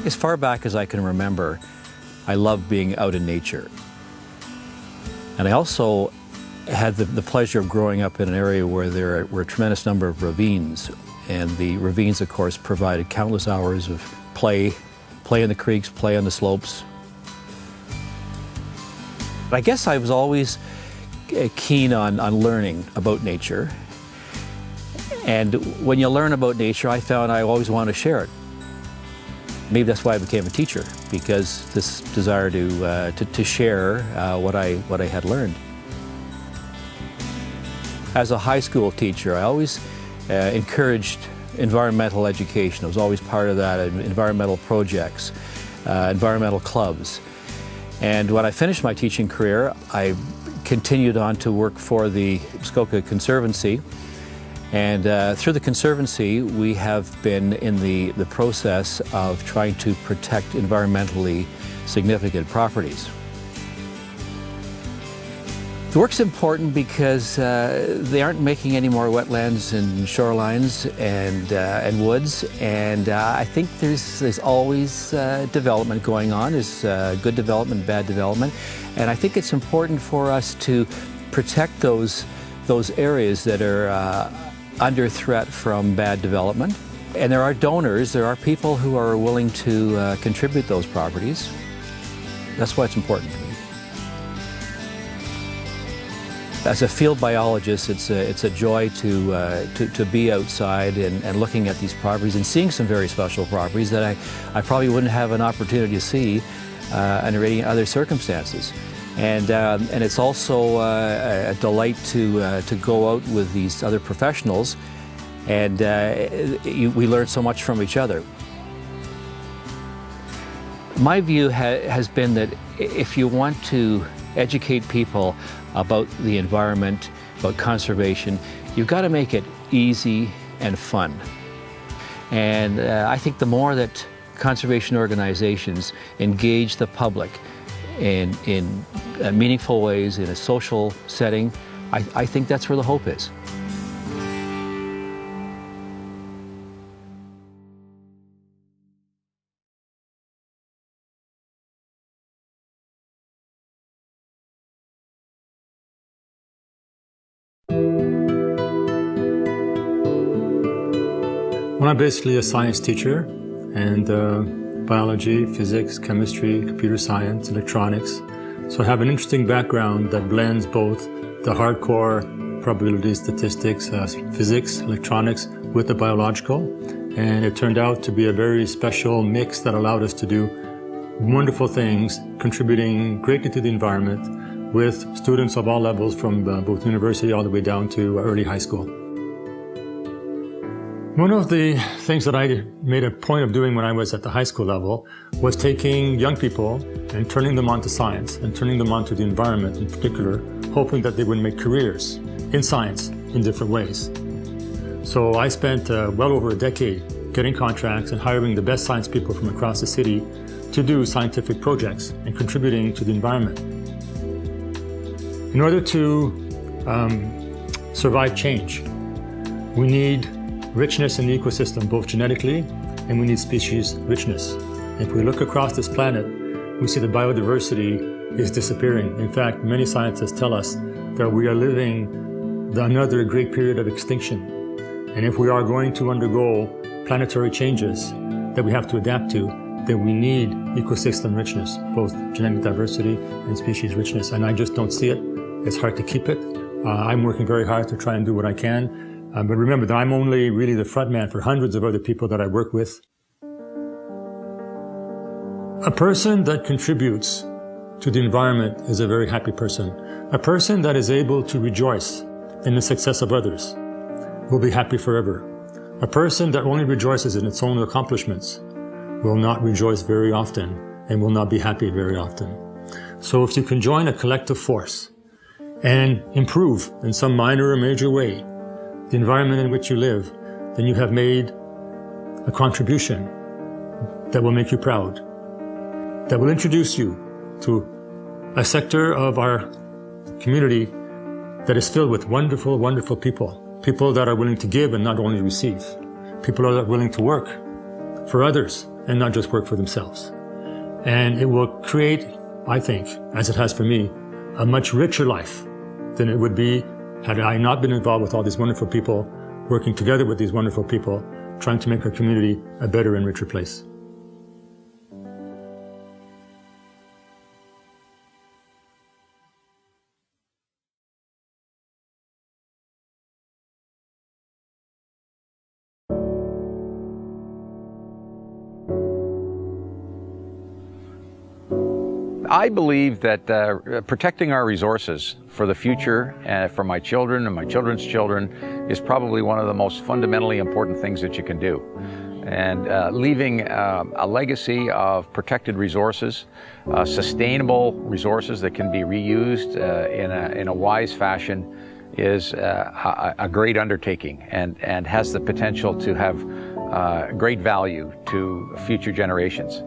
As far back as I can remember, I loved being out in nature. And I also had the pleasure of growing up in an area where there were a tremendous number of ravines. And the ravines, of course, provided countless hours of play in the creeks, play on the slopes. I guess I was always keen on learning about nature. And when you learn about nature, I found I always wanted to share it. Maybe that's why I became a teacher, because this desire to share what I had learned. As a high school teacher, I always encouraged environmental education. I was always part of that, environmental projects, environmental clubs. And when I finished my teaching career, I continued on to work for the Muskoka Conservancy. And through the Conservancy, we have been in the process of trying to protect environmentally significant properties. The work's important because they aren't making any more wetlands and shorelines and woods, and I think there's always development going on. There's good development, bad development, and I think it's important for us to protect those areas that are under threat from bad development. And there are donors, there are people who are willing to contribute those properties. That's why it's important to me. As a field biologist, it's a joy to be outside and looking at these properties and seeing some very special properties that I probably wouldn't have an opportunity to see under any other circumstances. And it's also a delight to go out with these other professionals, and we learn so much from each other. My view has been that if you want to educate people about the environment, about conservation, you've got to make it easy and fun. And I think the more that conservation organizations engage the public in meaningful ways, in a social setting, I think that's where the hope is. Well, I'm basically a science teacher, and biology, physics, chemistry, computer science, electronics. So I have an interesting background that blends both the hardcore probability statistics, physics, electronics, with the biological. And it turned out to be a very special mix that allowed us to do wonderful things, contributing greatly to the environment with students of all levels from both university all the way down to early high school. One of the things that I made a point of doing when I was at the high school level was taking young people and turning them on to science and turning them on to the environment in particular, hoping that they would make careers in science in different ways. So I spent well over a decade getting contracts and hiring the best science people from across the city to do scientific projects and contributing to the environment. In order to survive change, we need richness in the ecosystem, both genetically, and we need species richness. If we look across this planet, we see that biodiversity is disappearing. In fact, many scientists tell us that we are living another great period of extinction. And if we are going to undergo planetary changes that we have to adapt to, then we need ecosystem richness, both genetic diversity and species richness. And I just don't see it. It's hard to keep it. I'm working very hard to try and do what I can. But remember that I'm only really the front man for hundreds of other people that I work with. A person that contributes to the environment is a very happy person. A person that is able to rejoice in the success of others will be happy forever. A person that only rejoices in its own accomplishments will not rejoice very often and will not be happy very often. So if you can join a collective force and improve in some minor or major way the environment in which you live, then you have made a contribution that will make you proud, that will introduce you to a sector of our community that is filled with wonderful, wonderful people. People that are willing to give and not only receive. People that are willing to work for others and not just work for themselves. And it will create, I think, as it has for me, a much richer life than it would be had I not been involved with all these wonderful people, working together with these wonderful people, trying to make our community a better and richer place. I believe that protecting our resources for the future and for my children and my children's children is probably one of the most fundamentally important things that you can do. And leaving a legacy of protected resources, sustainable resources that can be reused in a wise fashion is a great undertaking and has the potential to have great value to future generations.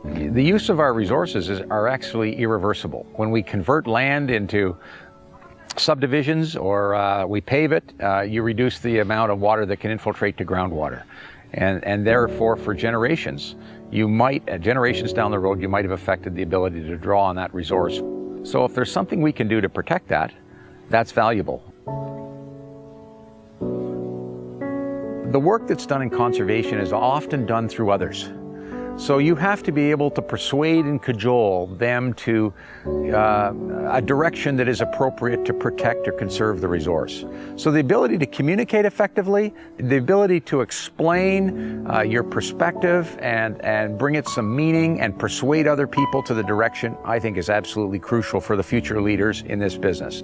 The use of our resources are actually irreversible. When we convert land into subdivisions or we pave it, you reduce the amount of water that can infiltrate to groundwater. And therefore, for generations, generations down the road, you might have affected the ability to draw on that resource. So if there's something we can do to protect that, that's valuable. The work that's done in conservation is often done through others. So you have to be able to persuade and cajole them to a direction that is appropriate to protect or conserve the resource. So the ability to communicate effectively, the ability to explain your perspective and bring it some meaning and persuade other people to the direction, I think is absolutely crucial for the future leaders in this business.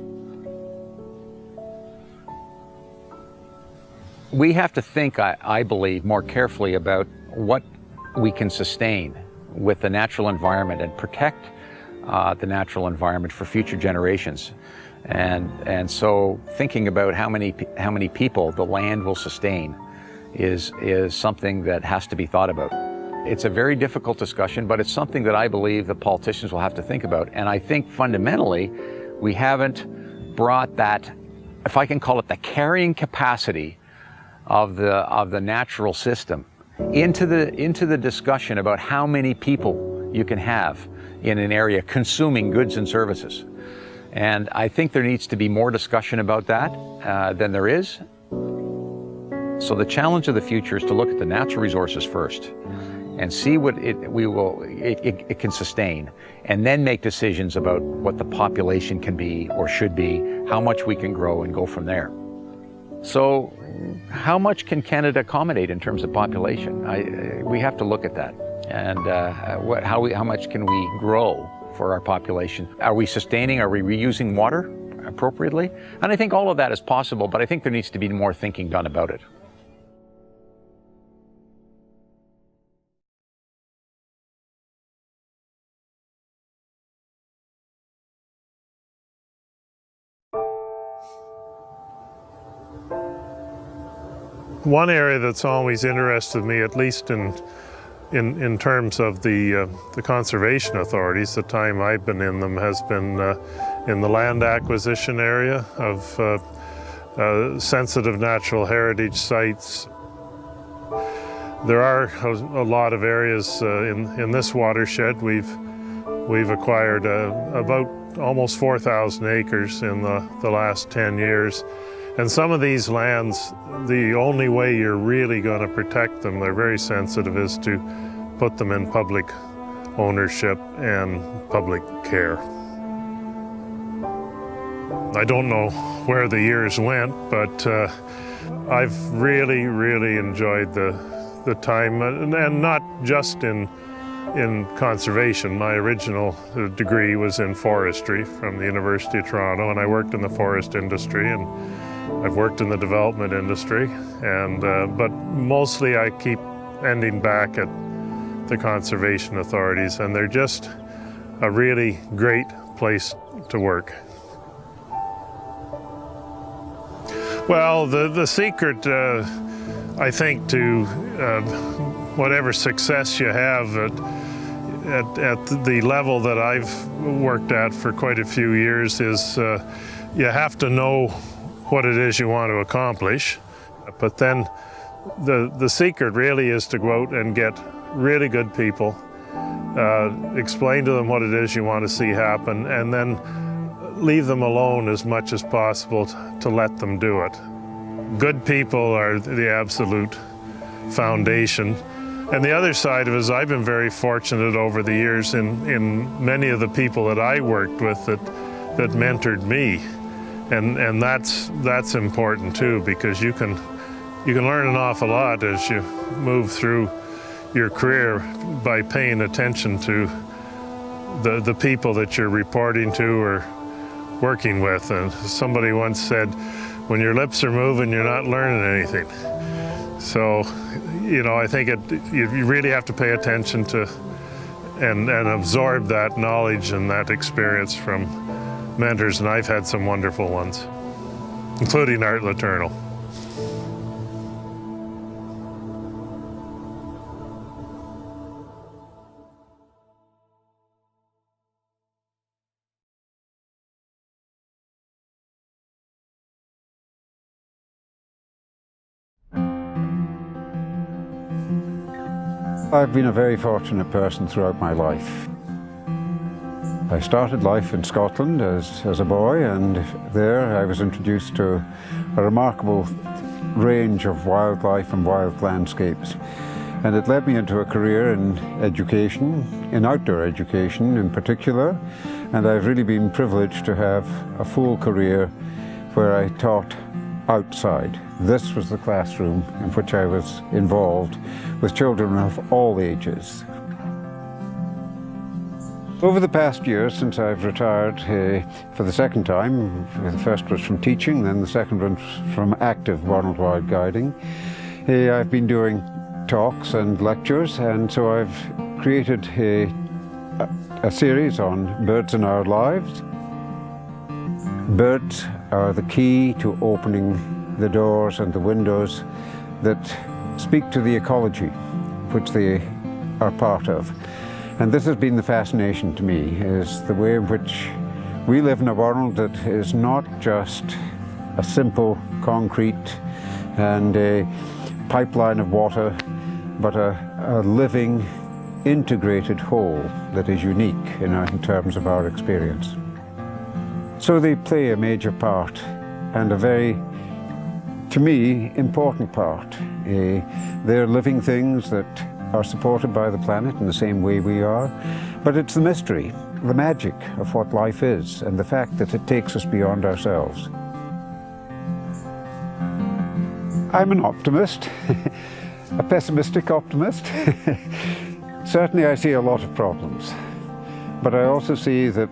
We have to think, I believe, more carefully about what we can sustain with the natural environment and protect the natural environment for future generations. And so thinking about how many people the land will sustain is something that has to be thought about. It's a very difficult discussion, but it's something that I believe the politicians will have to think about. And I think fundamentally, we haven't brought that, if I can call it the carrying capacity of the natural system into the discussion about how many people you can have in an area consuming goods and services. And I think there needs to be more discussion about that than there is. So the challenge of the future is to look at the natural resources first and see what it can sustain, and then make decisions about what the population can be or should be, how much we can grow, and go from there. So how much can Canada accommodate in terms of population? We have to look at that. And how much can we grow for our population? Are we sustaining, are we reusing water appropriately? And I think all of that is possible, but I think there needs to be more thinking done about it. One area that's always interested me, at least in terms of the conservation authorities, the time I've been in them, has been in the land acquisition area of sensitive natural heritage sites. There are a lot of areas in this watershed. We've acquired about almost 4,000 acres in the last 10 years. And some of these lands, the only way you're really going to protect them, they're very sensitive, is to put them in public ownership and public care. I don't know where the years went, but I've really, really enjoyed the time, and not just in conservation. My original degree was in forestry from the University of Toronto, and I worked in the forest industry, and I've worked in the development industry, and but mostly I keep ending back at the conservation authorities, and they're just a really great place to work. Well, the secret, I think, to whatever success you have at the level that I've worked at for quite a few years is you have to know what it is you want to accomplish, but then the secret really is to go out and get really good people, explain to them what it is you want to see happen, and then leave them alone as much as possible to let them do it. Good people are the absolute foundation. And the other side of it is I've been very fortunate over the years in many of the people that I worked with that mentored me. And that's important too, because you can learn an awful lot as you move through your career by paying attention to the people that you're reporting to or working with. And somebody once said, when your lips are moving, you're not learning anything. So, you know, I think you really have to pay attention to and absorb that knowledge and that experience from mentors, and I've had some wonderful ones, including Art Latornell. I've been a very fortunate person throughout my life. I started life in Scotland as a boy, and there I was introduced to a remarkable range of wildlife and wild landscapes. And it led me into a career in education, in outdoor education in particular, and I've really been privileged to have a full career where I taught outside. This was the classroom in which I was involved with children of all ages. Over the past years, since I've retired for the second time, the first was from teaching, then the second one from active worldwide guiding, I've been doing talks and lectures, and so I've created a series on birds in our lives. Birds are the key to opening the doors and the windows that speak to the ecology which they are part of. And this has been the fascination to me, is the way in which we live in a world that is not just a simple concrete and a pipeline of water, but a living, integrated whole that is unique in terms of our experience. So they play a major part, and a very, to me, important part. They're living things that are supported by the planet in the same way we are, but it's the mystery, the magic of what life is, and the fact that it takes us beyond ourselves. I'm an optimist, a pessimistic optimist. Certainly I see a lot of problems, but I also see that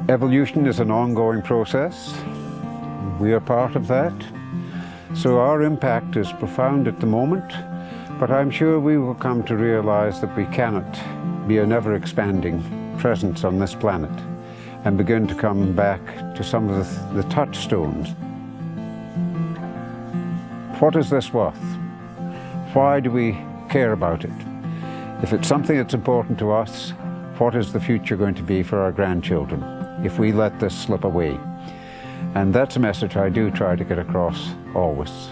evolution is an ongoing process. We are part of that. So our impact is profound at the moment, but I'm sure we will come to realize that we cannot be an ever-expanding presence on this planet and begin to come back to some of the touchstones. What is this worth? Why do we care about it? If it's something that's important to us, what is the future going to be for our grandchildren if we let this slip away? And that's a message I do try to get across always.